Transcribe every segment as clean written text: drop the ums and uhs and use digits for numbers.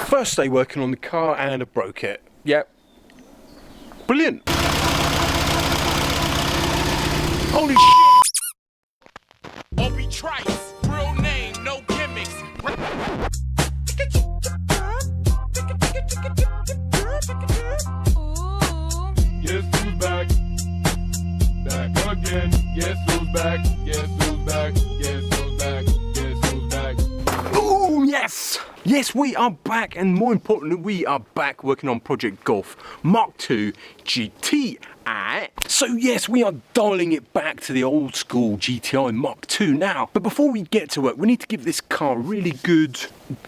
First day working on the car and I broke it. Yep. Brilliant. Holy shit. Obi Trice, real name, no gimmicks. Guess who's back? Back again. Guess who's back? Guess who's back? Guess who's back? Guess who's back? Oh yes! Yes, we are back, and more importantly, we are back working on Project Golf Mark II GTI. So yes, we are dialing it back to the old school GTI Mark II now. But before we get to work, we need to give this car really good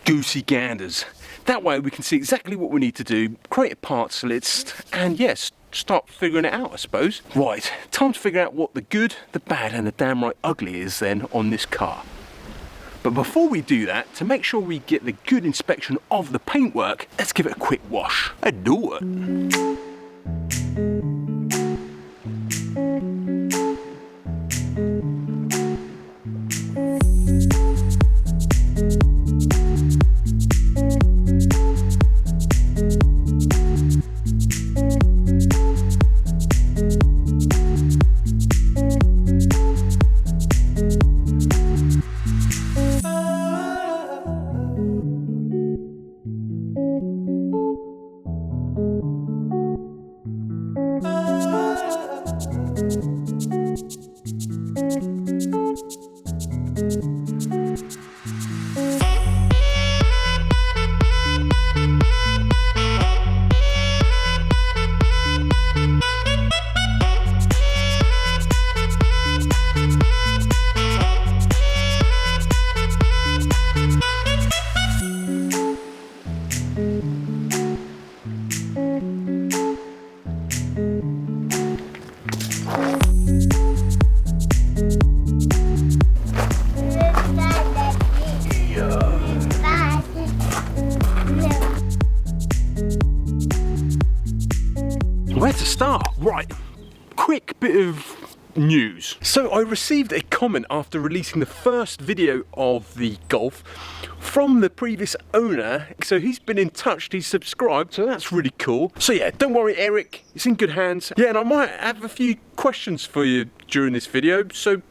goosey ganders. That way we can see exactly what we need to do, create a parts list, and yes, start figuring it out, I suppose. Right, time to figure out what the good, the bad, and the damn right ugly is then on this car. But before we do that, to make sure we get the good inspection of the paintwork, let's give it a quick wash. I do it. Where to start? Right, quick bit of news. So I received a comment after releasing the first video of the Golf from the previous owner. So he's been in touch, he's subscribed, so that's really cool. So yeah, don't worry Eric, it's in good hands. Yeah, and I might have a few questions for you during this video, so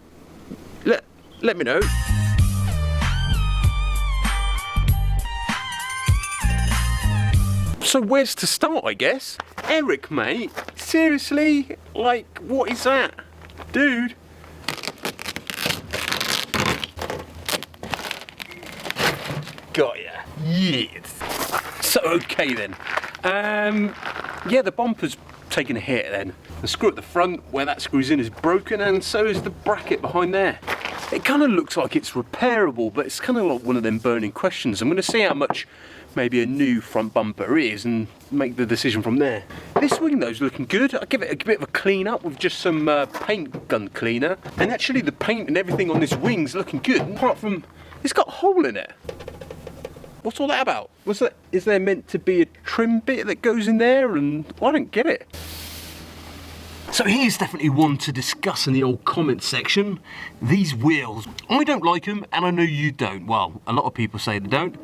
let me know. So where's to start, I guess? Eric, mate, seriously? Like, what is that? Dude. Got ya. Yes. So, okay then. Yeah, the bumper's taken a hit then. The screw at the front, where that screws in, is broken, and so is the bracket behind there. It kind of looks like it's repairable, but it's kind of like one of them burning questions. I'm going to see how much maybe a new front bumper is and make the decision from there. This window's looking good. I'll give it a bit of a clean up with just some paint gun cleaner. And actually the paint and everything on this wing's looking good, apart from it's got a hole in it. What's all that about? Is there meant to be a trim bit that goes in there? And I don't get it. So here's definitely one to discuss in the old comment section. These wheels. I don't like them, and I know you don't. Well, a lot of people say they don't.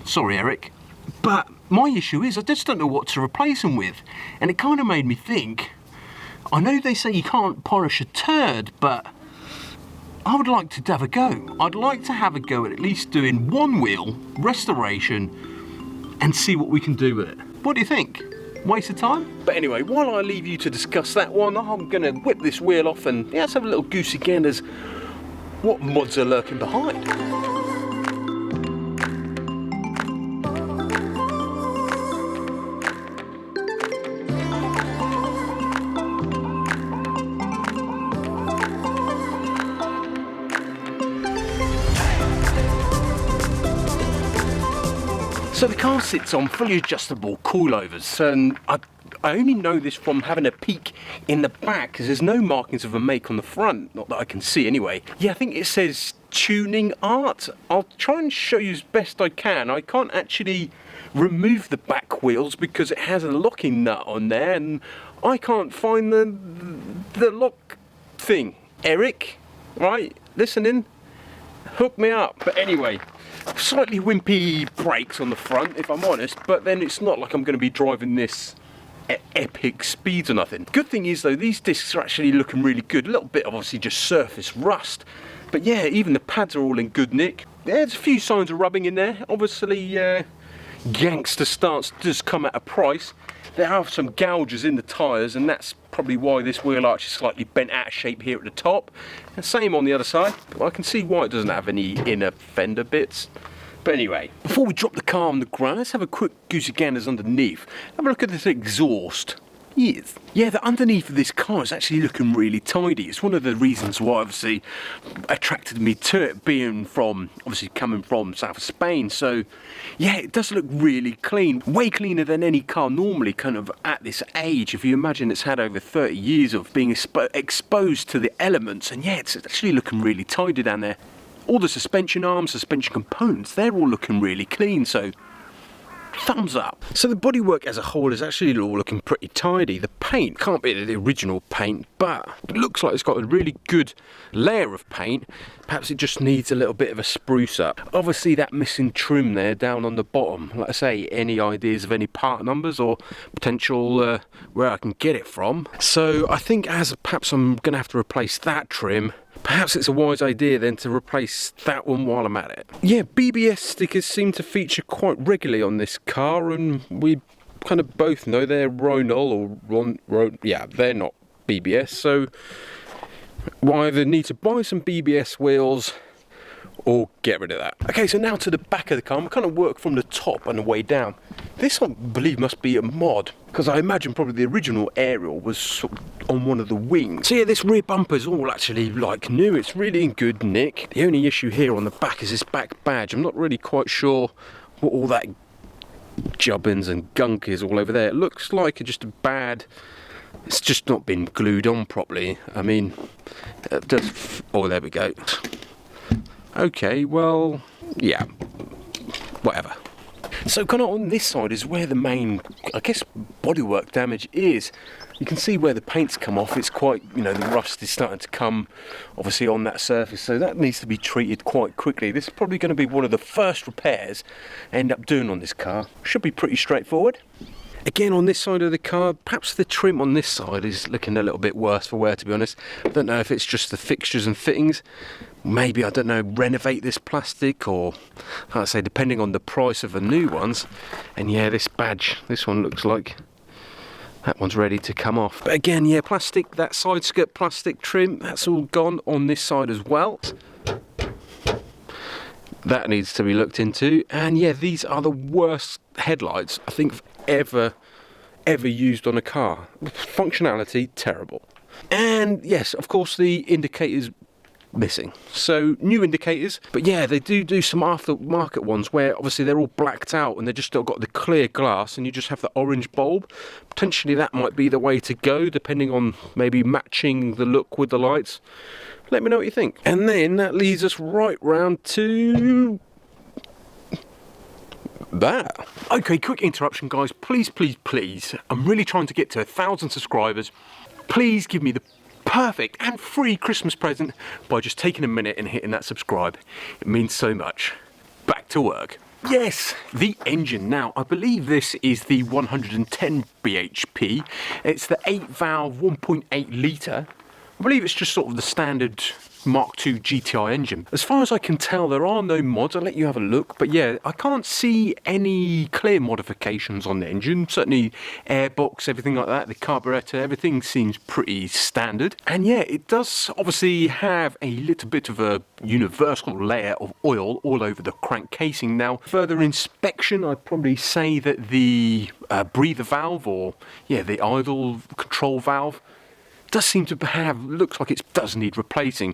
Sorry, Eric. But my issue is I just don't know what to replace them with. And it kind of made me think, I know they say you can't polish a turd, but I would like to have a go. I'd like to have a go at least doing one wheel restoration and see what we can do with it. What do you think? Waste of time? But anyway, while I leave you to discuss that one, I'm going to whip this wheel off and yeah, let's have a little goosey ganders what mods are lurking behind. So the car sits on fully adjustable coilovers, and I only know this from having a peek in the back because there's no markings of a make on the front, not that I can see anyway. Yeah, I think it says tuning art. I'll try and show you as best I can. I can't actually remove the back wheels because it has a locking nut on there and I can't find the lock thing. Eric, right, listening? Hook me up. But anyway, slightly wimpy brakes on the front, if I'm honest, but then it's not like I'm going to be driving this at epic speeds or nothing. Good thing is though, these discs are actually looking really good. A little bit of obviously just surface rust, but yeah, even the pads are all in good nick. There's a few signs of rubbing in there. Obviously, gangster stance does come at a price. There are some gouges in the tyres, and that's probably why this wheel arch is slightly bent out of shape here at the top. And same on the other side. Well, I can see why it doesn't have any inner fender bits. But anyway, before we drop the car on the ground, let's have a quick goosey ganders underneath. Have a look at this exhaust. Yes. Yeah, the underneath of this car is actually looking really tidy. It's one of the reasons why obviously attracted me to it, being from, obviously coming from south of Spain. So yeah, it does look really clean. Way cleaner than any car normally kind of at this age. If you imagine it's had over 30 years of being exposed to the elements. And yeah, it's actually looking really tidy down there. All the suspension arms, suspension components, they're all looking really clean, so thumbs up. So the bodywork as a whole is actually all looking pretty tidy. The paint can't be the original paint, but it looks like it's got a really good layer of paint. Perhaps it just needs a little bit of a spruce up. Obviously that missing trim there down on the bottom. Like I say, any ideas of any part numbers or potential where I can get it from? So I think as perhaps I'm going to have to replace that trim. Perhaps it's a wise idea then to replace that one while I'm at it. Yeah, BBS stickers seem to feature quite regularly on this car, and we kind of both know they're Ronol or yeah, they're not BBS, so we either need to buy some BBS wheels or get rid of that. Okay, so now to the back of the car. I'm kind of work from the top and the way down. This I believe must be a mod, because I imagine probably the original aerial was sort of on one of the wings. So yeah, this rear bumper is all actually like new. It's really in good nick. The only issue here on the back is this back badge. I'm not really quite sure what all that jubbins and gunk is all over there. It looks like just a bad, it's just not been glued on properly. I mean, oh, there we go. Okay, well, yeah, whatever. So kind of on this side is where the main, I guess, bodywork damage is. You can see where the paint's come off. It's quite, you know, the rust is starting to come, obviously, on that surface. So that needs to be treated quite quickly. This is probably going to be one of the first repairs I end up doing on this car. Should be pretty straightforward. Again, on this side of the car, perhaps the trim on this side is looking a little bit worse for wear, to be honest. I don't know if it's just the fixtures and fittings. Maybe, I don't know, renovate this plastic, or, like I say, depending on the price of the new ones. And yeah, this badge, this one looks like that one's ready to come off. But again, yeah, plastic, that side skirt plastic trim, that's all gone on this side as well. That needs to be looked into. And yeah, these are the worst headlights I think I've ever used on a car. Functionality, terrible. And yes, of course, the indicators missing. So new indicators, but yeah, they do some aftermarket ones where obviously they're all blacked out and they just still got the clear glass and you just have the orange bulb. Potentially that might be the way to go, depending on maybe matching the look with the lights. Let me know what you think. And then that leads us right round to that. Okay, quick interruption, guys. Please, please, please. I'm really trying to get to 1,000 subscribers. Please give me the perfect and free Christmas present by just taking a minute and hitting that subscribe. It means so much. Back to work. Yes, the engine. Now, I believe this is the 110 bhp. It's the 8-valve, 1.8 litre. I believe it's just sort of the standard Mark II GTI engine. As far as I can tell, there are no mods. I'll let you have a look. But yeah, I can't see any clear modifications on the engine. Certainly airbox, everything like that, the carburetor, everything seems pretty standard. And yeah, it does obviously have a little bit of a universal layer of oil all over the crank casing. Now, further inspection, I'd probably say that the breather valve, or yeah, the idle control valve, does seem to have, looks like it does need replacing.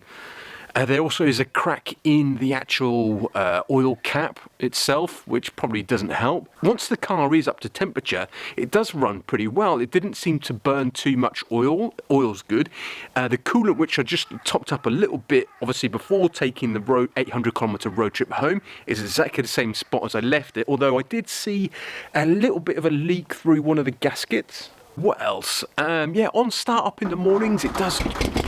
There also is a crack in the actual oil cap itself, which probably doesn't help. Once the car is up to temperature, it does run pretty well. It didn't seem to burn too much oil. Oil's good. The coolant, which I just topped up a little bit, obviously before taking the 800-kilometre road trip home, is exactly the same spot as I left it, although I did see a little bit of a leak through one of the gaskets. What else? Yeah, on start up in the mornings, it does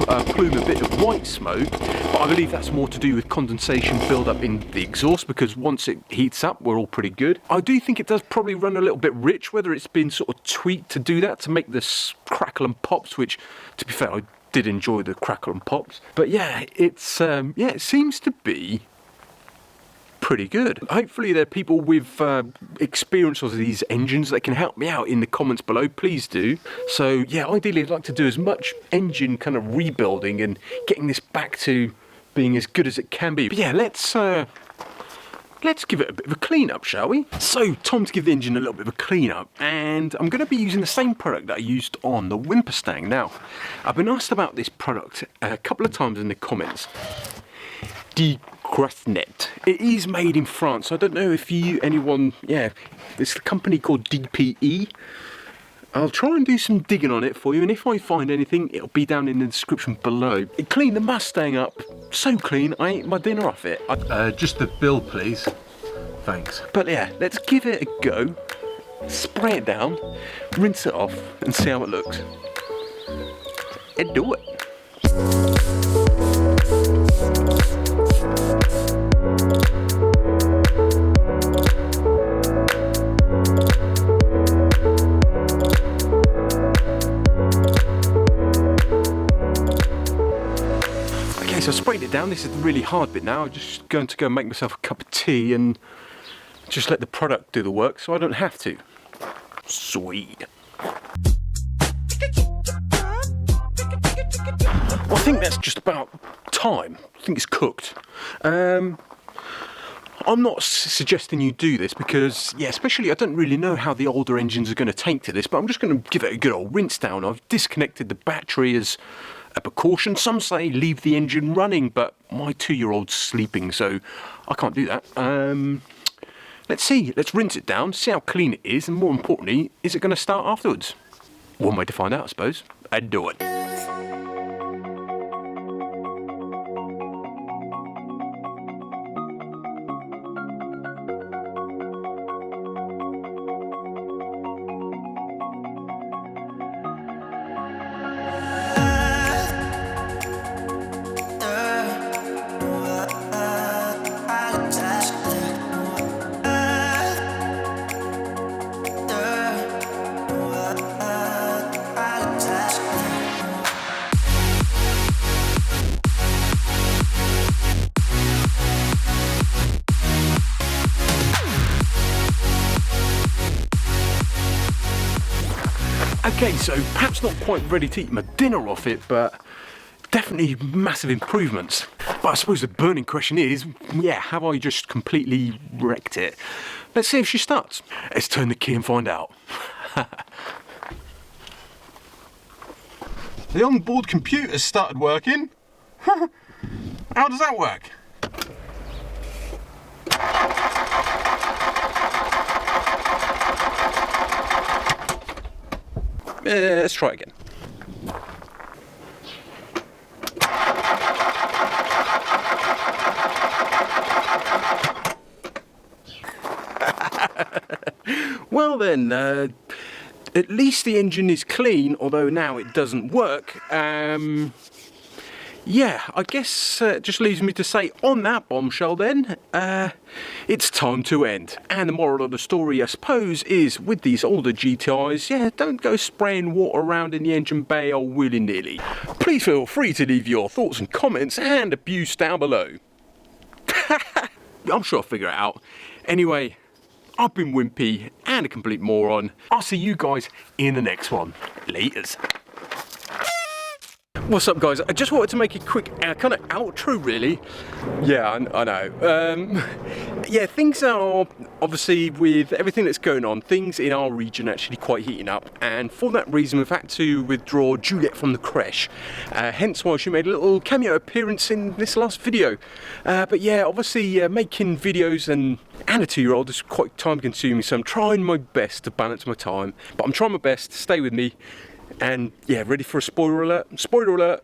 plume a bit of white smoke, but I believe that's more to do with condensation build-up in the exhaust, because once it heats up, we're all pretty good. I do think it does probably run a little bit rich, whether it's been sort of tweaked to do that, to make this crackle and pops, which, to be fair, I did enjoy the crackle and pops. But yeah, it's yeah, it seems to be pretty good. Hopefully there are people with experience of these engines that can help me out in the comments below. Please do. So yeah, ideally I'd like to do as much engine kind of rebuilding and getting this back to being as good as it can be. But yeah, let's give it a bit of a clean up, shall we? So time to give the engine a little bit of a clean up, and I'm going to be using the same product that I used on the Wimpy. Now, I've been asked about this product a couple of times in the comments. DEGRASS NET. It is made in France. I don't know if anyone, yeah, it's a company called DPE. I'll try and do some digging on it for you, and if I find anything, it'll be down in the description below. It cleaned the Mustang up so clean, I ate my dinner off it. Just the bill, please. Thanks. But yeah, let's give it a go. Spray it down, rinse it off, and see how it looks. And do it. So I sprayed it down. This is the really hard bit now. I'm just going to go make myself a cup of tea and just let the product do the work so I don't have to. Sweet. Well, I think that's just about time. I think it's cooked. I'm not suggesting you do this because, yeah, especially I don't really know how the older engines are going to take to this, but I'm just going to give it a good old rinse down. I've disconnected the battery as a precaution. Some say leave the engine running, but my 2-year-old's sleeping, so I can't do that. Let's see, let's rinse it down, see how clean it is, and more importantly, is it going to start afterwards? One way to find out, I suppose. I'd do it. Okay, so perhaps not quite ready to eat my dinner off it, but definitely massive improvements. But I suppose the burning question is, yeah, have I just completely wrecked it? Let's see if she starts. Let's turn the key and find out. The onboard computer started working. How does that work? Let's try again. Well then, at least the engine is clean, although now it doesn't work. Yeah, I guess it just leaves me to say on that bombshell then, it's time to end. And the moral of the story, I suppose, is with these older GTIs, yeah, don't go spraying water around in the engine bay all willy-nilly. Please feel free to leave your thoughts and comments and abuse down below. I'm sure I'll figure it out. Anyway, I've been Wimpy and a complete moron. I'll see you guys in the next one. Laters. What's up, guys? I just wanted to make a quick kind of outro, really. Yeah, I know. Yeah, things are obviously, with everything that's going on, things in our region are actually quite heating up, and for that reason we've had to withdraw Juliet from the creche, hence why she made a little cameo appearance in this last video. But yeah, obviously making videos and a 2-year-old is quite time consuming, so I'm trying my best to balance my time, but I'm trying my best to stay with me. And yeah, ready for a spoiler alert? Spoiler alert!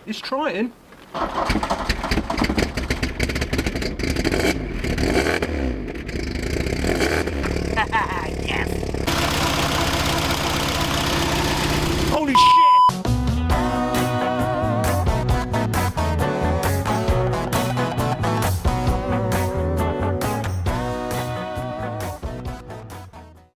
It's trying.